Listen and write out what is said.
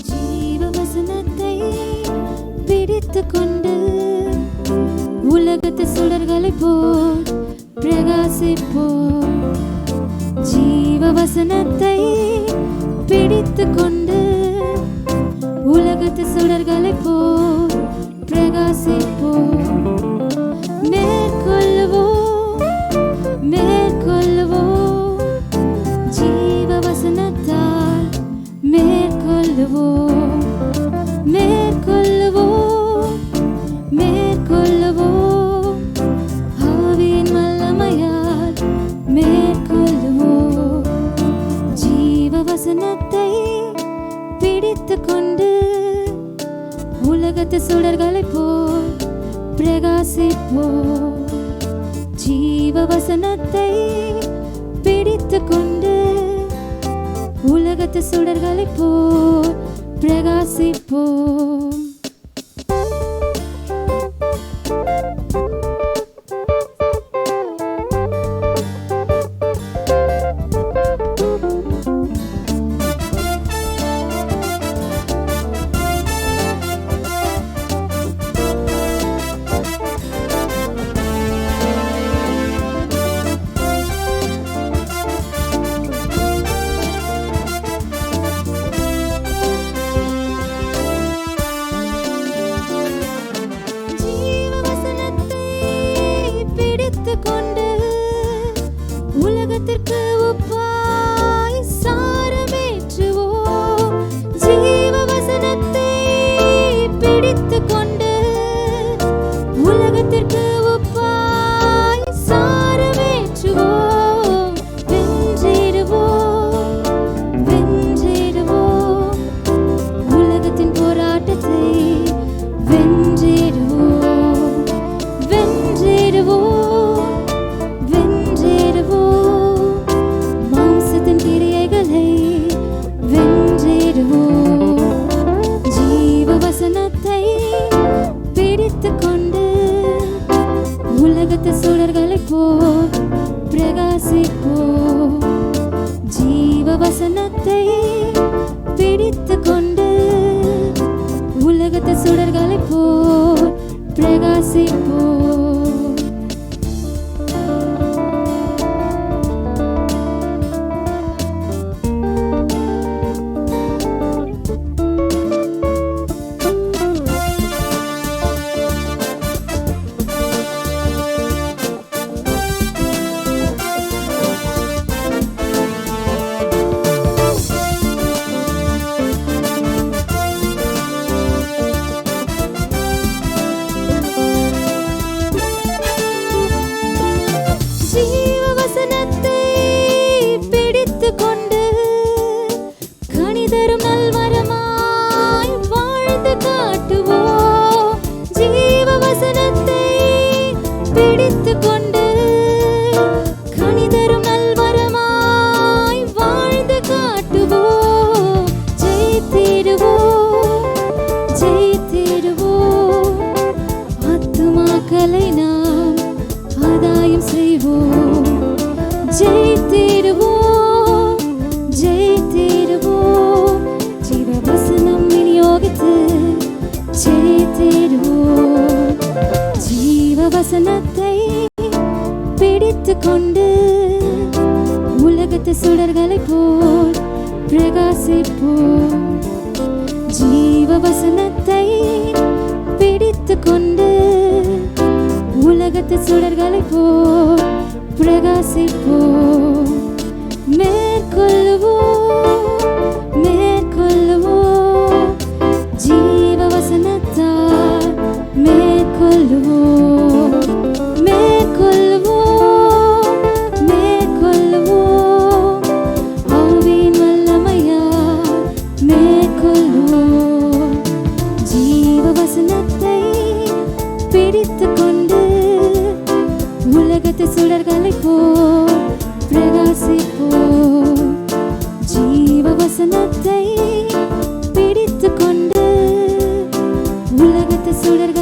ஜீவவசனத்தை பிடித்துக்கொண்டு உலகத்து சுடர்களை போல் பிரகாசிப்போம். ஜீவவசனத்தை பிடித்துக்கொண்டு உலகத்து சுடர்களை போல் பிரகாசிப்போம். மேற்கொள்ளுவோம் மேற்கொள்ளுவோம் ஜீவவசனத்தால் மேற்கொள்ளுவோம் மேற்கொள்ளுவோம் மேற்கொள்ளுவோம் ஆவியின் வல்லமையால் மேற்கொள்ளுவோம். ஜீவவசனத்தை பிடித்துக்கொண்டு உலகத்து சுடர்களை போல் பிரகாசிப்போம். ஜீவவசனத்தை பிடித்துக்கொண்டு உலகத்து சுடர்களை போல் பிரகாசிப்போம். கொண்டு உலகத்திற்கு உப்பாய் சாரமேற்றுவோம். ஜீவவசனத்தை பிடித்துக்கொண்டு உலகத்திற்கு உப்பாய் சாரமேற்றுவோம். வென்றிடுவோம் வென்றிடுவோம் உலகத்தின் போராட்டத்தை வென்றிடுவோம் வென்றிடுவோம் பிடித்துக்கொண்டு உலகத்து சுடர்களை போல் பிரகாசிப்போம். ஜீவவசனத்தை பிடித்துக்கொண்டு உலகத்து சுடர்களை போல் பிரகாசிப்போம். ஜீவவசனத்தை பிடித்துக்கொண்டு கனிதரும் நல்மரமாய் வாழ்ந்து காட்டுவோம். ஜீவவசனத்தை பிடித்துக்கொண்டு கனிதரும் நல்மரமாய் வாழ்ந்து காட்டுவோம். ஜெயித்திடுவோம் ஜெயித்திடுவோம் ஆத்துமாக்களை நாம் ஆதாயம் செய்வோம். ஜெயித்திடுவோம் ஜெயித்திடுவோம் ஜீவவசனம் விநியோகித்து ஜெயித்திடுவோம். ஜீவவசனத்தை பிடித்துக்கொண்டு உலகத்து சுடர்களை போல் பிரகாசிப்போம். ஜீவவசனத்தை பிடித்துக்கொண்டு உலகத்து சுடர்களை போல் பிரகாசிப்போம். மேற்கொள்ளுவோம் மேற்கொள்ளுவோம் ஜீவவசனத்தால் மேற்கொள்ளுவோம் மேற்கொள்ளுவோம் மேற்கொள்ளுவோம் ஆவியின் வல்லமையால் மேற்கொள்ளுவோம். ஜீவவசனத்தை பிடித்துக்கொண்டு உலகத்து சுடர்களை போல் பிரகாசிப்போம். ஜீவவசனத்தை பிடித்துக்கொண்டு உலகத்து சுடர்கள்